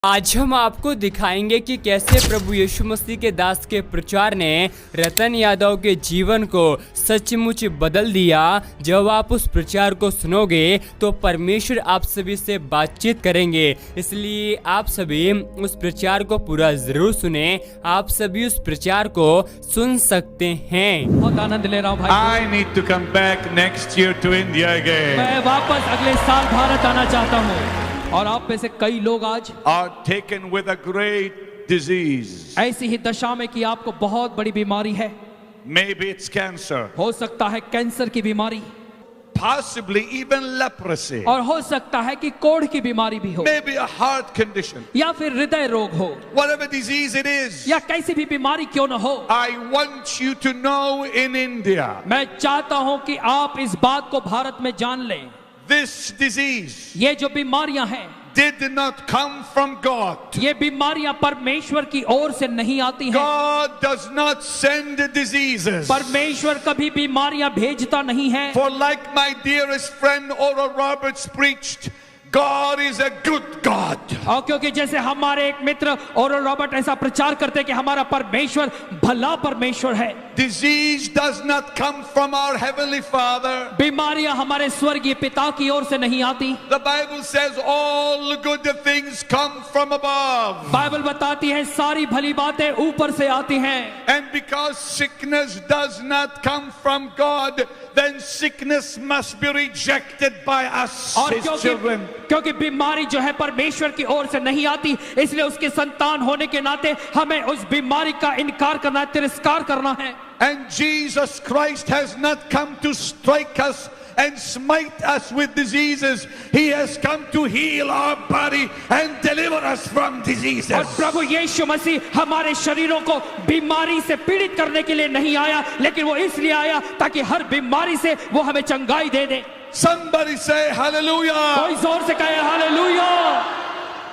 आज हम आपको दिखाएंगे कि कैसे प्रभु यीशु मसीह के दास के प्रचार ने रतन यादव के जीवन को सचमुच बदल दिया। जब आप उस प्रचार को सुनोगे तो परमेश्वर आप सभी से बातचीत करेंगे, इसलिए आप सभी उस प्रचार को पूरा जरूर सुने। आप सभी उस प्रचार को सुन सकते हैं। बहुत आनंद ले रहा हूँ भाई। I need to come back next year to India again. मैं वापस अगले साल भारत आना चाहता हूँ। और आप में से कई लोग आज Are taken with a great disease. ऐसी ही दशा में कि आपको बहुत बड़ी बीमारी है। Maybe it's cancer. हो सकता है कैंसर की बीमारी, Possibly even leprosy. और हो सकता है कि कोढ़ की बीमारी भी हो, Maybe a heart condition. या फिर हृदय रोग हो, Whatever disease it is, या कैसी भी बीमारी क्यों न हो। I want you to know in India, मैं चाहता हूँ कि आप इस बात को भारत में जान लें। this disease ये जो बीमारियां हैं, did not come from God. ये बीमारियां परमेश्वर की ओर से नहीं आती हैं। God does not send diseases. परमेश्वर कभी बीमारियां भेजता नहीं है। For like my dearest friend Oral Roberts preached, God is a good God. और क्योंकि जैसे हमारे एक मित्र ओरल रॉबर्ट ऐसा प्रचार करते कि हमारा परमेश्वर भला परमेश्वर है। Disease does not come from our Heavenly Father. बीमारियां हमारे स्वर्गीय पिता की ओर से नहीं आती। The Bible says all good things come from above. Bible बताती है सारी भली बातें ऊपर से आती हैं। And because sickness does not come from God, then sickness must be rejected by us, और His children. क्योंकि बीमारी जो है परमेश्वर की ओर से नहीं आती, इसलिए उसके संतान होने के नाते हमें उस बीमारी का इनकार करना, तिरस्कार करना है। And Jesus Christ has not come to strike us and smite us with diseases. He has come to heal our body and deliver us from diseases. और प्रभु यीशु मसीह हमारे शरीरों को बीमारी से पीड़ित करने के लिए नहीं आया, लेकिन वो इसलिए आया ताकि हर बीमारी से वो हमें चंगाई दे दे। Somebody say hallelujah. कोई जोर से कहे hallelujah.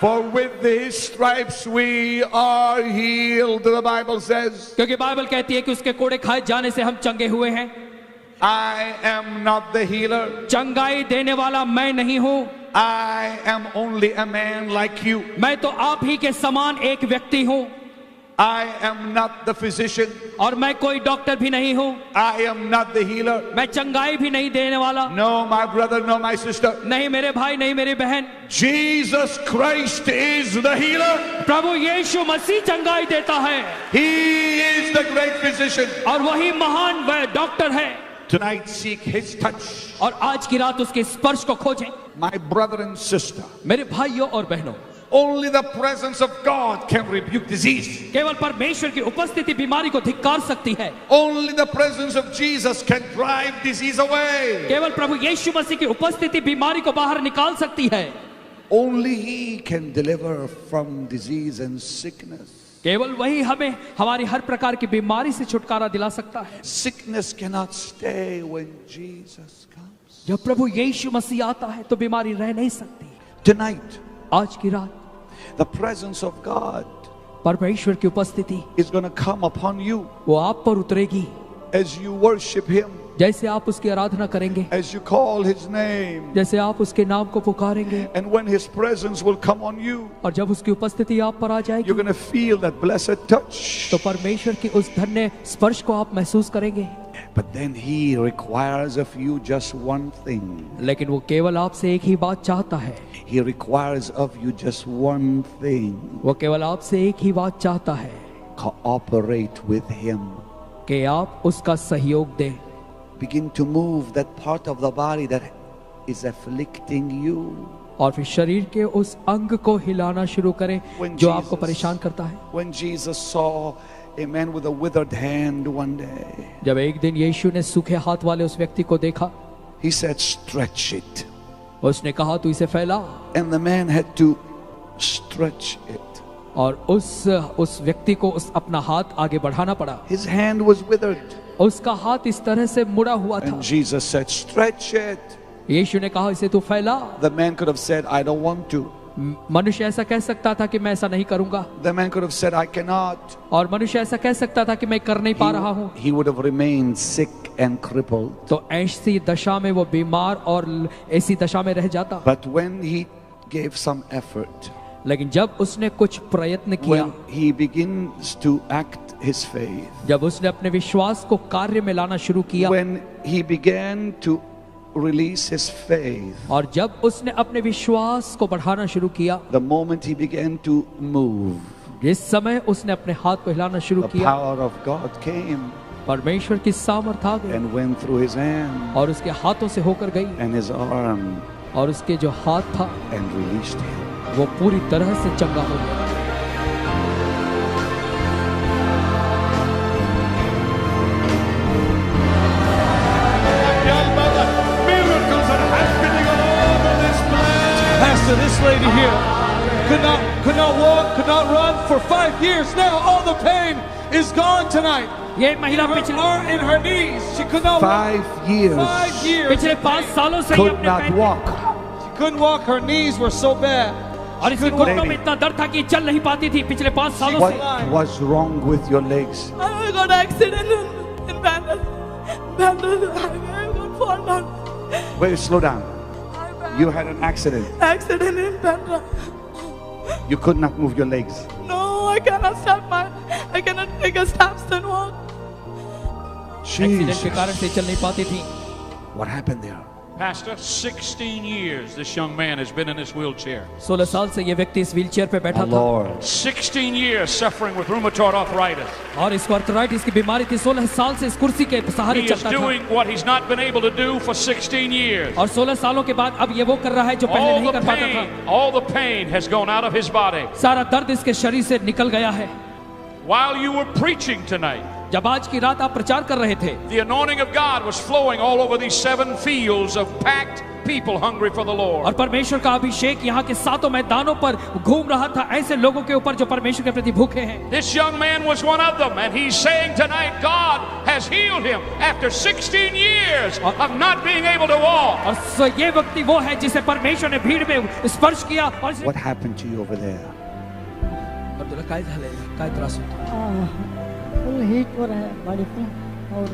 For with His stripes we are healed, the Bible says. क्योंकि बाइबल कहती है कि उसके कोड़े खाए जाने से हम चंगे हुए हैं। I am not the healer. चंगाई देने वाला मैं नहीं हूँ। I am only a man like you. मैं तो आप ही के समान एक व्यक्ति हूँ। I am not the physician. और मैं कोई डॉक्टर भी नहीं हूँ। I am not the healer. मैं चंगाई भी नहीं देने वाला। No, my brother, no, my sister. नहीं मेरे भाई, नहीं मेरी बहन। Jesus Christ is the healer. प्रभु यीशु मसीह चंगाई देता है। He is the great physician. और वही महान वह डॉक्टर है। Tonight seek His touch. और आज की रात उसके स्पर्श को खोजें। My brother and sister. मेरे भाइयों और बहनों, Only the presence of God can rebuke disease. केवल परमेश्वर की उपस्थिति बीमारी को धिक्कार सकती है। Only the presence of Jesus can drive disease away. केवल प्रभु यीशु मसीह की उपस्थिति बीमारी को बाहर निकाल सकती है। Only He can deliver from disease and sickness. केवल वही हमें हमारी हर प्रकार की बीमारी से छुटकारा दिला सकता है। Sickness cannot stay when Jesus comes. जब प्रभु यीशु मसीह आता है तो बीमारी रह नहीं सकती। Tonight, आज की रात the presence of God परमेश्वर की उपस्थिति is going to come upon you वो आप पर उतरेगी। as you worship Him, जैसे आप उसकी आराधना करेंगे, as you call His name. जैसे आप उसके नाम को पुकारेंगे, And when His presence will come on you, और जब उसकी उपस्थिति आप पर आ जाएगी you're going to feel that blessed touch. तो परमेश्वर की उस धन्य स्पर्श को आप महसूस करेंगे। But then He requires of you just one thing. लेकिन वो केवल आपसे एक ही बात चाहता है। He requires of you just one thing. वो केवल आपसे एक ही बात चाहता है Cooperate with Him. कि आप उसका सहयोग दें। Begin to move that part of the body that is afflicting you. और फिर शरीर के उस अंग को हिलाना शुरू करें When जो Jesus- आपको परेशान करता है। When Jesus saw a man with a withered hand one day, जब एक दिन यीशु ने सूखे हाथ वाले उस व्यक्ति को देखा, He said, stretch it. उसने कहा तू इसे फैला, And the man had to stretch it. और उस व्यक्ति को उस अपना हाथ आगे बढ़ाना पड़ा। His hand was withered. उसका हाथ इस तरह से मुड़ा हुआ था। And Jesus said, stretch it. यीशु ने कहा इसे तू फैला। The man could have said, I don't want to. मनुष्य ऐसा कह सकता था कि मैं ऐसा नहीं करूंगा, The man could have said, I cannot. और मनुष्य ऐसा कह सकता था कि मैं कर नहीं पा रहा हूँ। He would have remained sick and crippled. तो ऐसी दशा में वो बीमार और ऐसी दशा में रह जाता। But when he gave some effort, लेकिन जब उसने कुछ प्रयत्न किया, when he begins to act his faith, जब उसने अपने विश्वास को कार्य में लाना शुरू किया, when he began to release his faith, और जब उसने अपने विश्वास को बढ़ाना शुरू किया, the moment he began to move, जिस समय उसने अपने हाथ को हिलाना शुरू the किया, power of God came परमेश्वर की सामर्थ आ गई and went through his hand और उसके हाथों से होकर गई, and his arm और उसके जो हाथ था and released him. वो पूरी तरह से चंगा हो गया। Miracles are happening all over this place. Pastor, this lady here could not walk, could not run for 5 years. Now all the pain is gone tonight. ये महिला In her knees, she could not walk. 5 years 5 years. पिछले 5 सालों से ये could अपने not पैर walk. She couldn't walk. Her knees were so bad. और इसके घुटनों में इतना दर्द था कि चल नहीं पाती थी पिछले 5 सालों What से। was wrong with your legs? I got accident in Bandar. I got fall down. Wait, slow down. You had an accident. Accident in Bandar. You could not move your legs. No, I cannot take a steps and walk. Accident के कारण Jesus. से चल नहीं पाती थी। What happened there? Pastor, 16 years this young man has been in this wheelchair. 16 साल से ये व्यक्ति इस व्हीलचेयर पे बैठा Oh, था Lord. 16 years suffering with rheumatoid arthritis. और इसको आर्थराइटिस की बीमारी थी। 16 साल से इस कुर्सी के सहारे He is चलता था doing what he's not been able to do for 16 years. और 16 सालों के बाद अब ये वो कर रहा है जो पहले नहीं कर पाता था। All the pain has gone out of his body. सारा दर्द इसके शरीर से निकल गया है। While you were preaching tonight, जब आज की रात आप प्रचार कर रहे थे, the anointing of God was flowing all over these 7 fields of packed people hungry for the और Lord. परमेश्वर का अभिषेक यहाँ के 7 मैदानों पर घूम रहा था, ऐसे लोगों के ऊपर जो परमेश्वर के प्रति भूखे हैं। This young man was one of them, and he's saying tonight God has healed him after 16 years of not being able to walk. और ये व्यक्ति वो है जिसे परमेश्वर ने भीड़ में स्पर्श किया और What happened to you over there? तुला काय झालंय? काय त्रास होतो? फुल हीट हो रहा है बॉडी पे और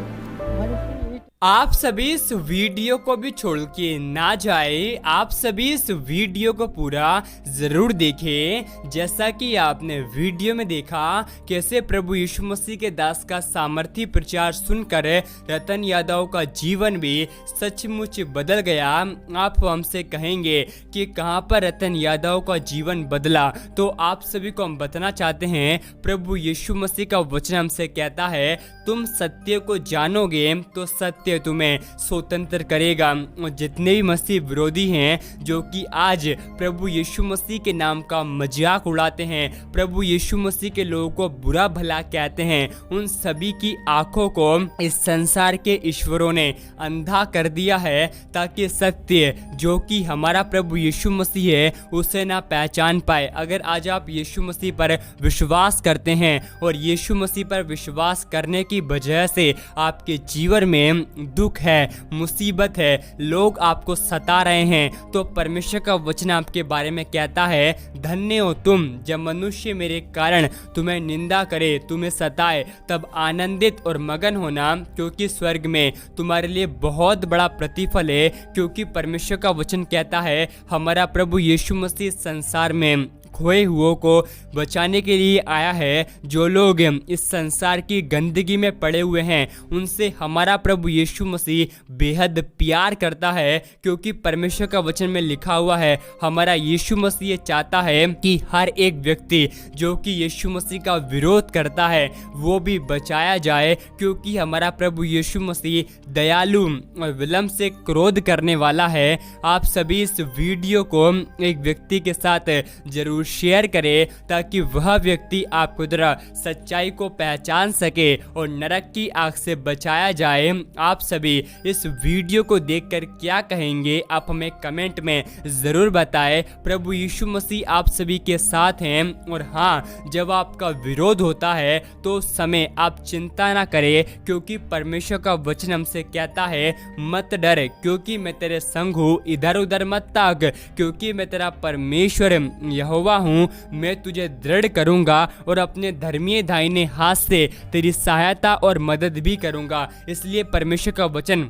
बॉडी फुल हीट। आप सभी इस वीडियो को भी छोड़ के ना जाए, आप सभी इस वीडियो को पूरा जरूर देखें। जैसा कि आपने वीडियो में देखा कैसे प्रभु यीशु मसीह के दास का सामर्थी प्रचार सुनकर रतन यादव का जीवन भी सचमुच बदल गया। आप हमसे कहेंगे कि कहां पर रतन यादव का जीवन बदला, तो आप सभी को हम बताना चाहते हैं प्रभु यीशु मसीह का वचन हमसे कहता है तुम सत्य को जानोगे तो सत्य तुम्हें स्वतंत्र करेगा। और जितने भी मसीह विरोधी हैं जो कि आज प्रभु यीशु मसीह के नाम का मजाक उड़ाते हैं, प्रभु यीशु मसीह के लोगों को बुरा भला कहते हैं, उन सभी की आंखों को इस संसार के ईश्वरों ने अंधा कर दिया है ताकि सत्य जो कि हमारा प्रभु यीशु मसीह है उसे ना पहचान पाए। अगर आज आप यीशु मसीह पर विश्वास करते हैं और यीशु मसीह पर विश्वास करने की वजह से आपके जीवन में दुख है, मुसीबत है, लोग आपको सता रहे हैं, तो परमेश्वर का वचन आपके बारे में कहता है धन्य हो तुम जब मनुष्य मेरे कारण तुम्हें निंदा करे, तुम्हें सताए, तब आनंदित और मगन होना क्योंकि स्वर्ग में तुम्हारे लिए बहुत बड़ा प्रतिफल है। क्योंकि परमेश्वर का वचन कहता है हमारा प्रभु यीशु मसीह संसार में खोए हुओं को बचाने के लिए आया है। जो लोग इस संसार की गंदगी में पड़े हुए हैं उनसे हमारा प्रभु यीशु मसीह बेहद प्यार करता है, क्योंकि परमेश्वर का वचन में लिखा हुआ है हमारा यीशु मसीह चाहता है कि हर एक व्यक्ति जो कि यीशु मसीह का विरोध करता है वो भी बचाया जाए, क्योंकि हमारा प्रभु यीशु मसीह दयालु और विलंब से क्रोध करने वाला है। आप सभी इस वीडियो को एक व्यक्ति के साथ जरूर शेयर करें ताकि वह व्यक्ति आपको द्वारा सच्चाई को पहचान सके और नरक की आग से बचाया जाए। आप सभी इस वीडियो को देखकर क्या कहेंगे आप हमें कमेंट में जरूर बताएं। प्रभु यीशु मसीह आप सभी के साथ हैं। और हाँ, जब आपका विरोध होता है तो उस समय आप चिंता ना करें, क्योंकि परमेश्वर का वचन हमसे कहता है मत डर क्योंकि मैं तेरे संग हूँ, इधर उधर मत ताक क्योंकि मैं तेरा परमेश्वर यहोवा हूँ, मैं तुझे दृढ़ करूंगा और अपने धर्मीय दाहिने हाथ से तेरी सहायता और मदद भी करूंगा। इसलिए परमेश्वर का वचन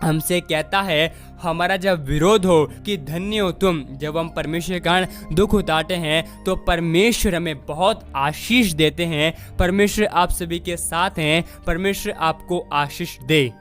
हमसे कहता है हमारा जब विरोध हो कि धन्य हो तुम, जब हम परमेश्वर के कारण दुख उतारते हैं तो परमेश्वर हमें बहुत आशीष देते हैं। परमेश्वर आप सभी के साथ हैं। परमेश्वर आपको आशीष दे।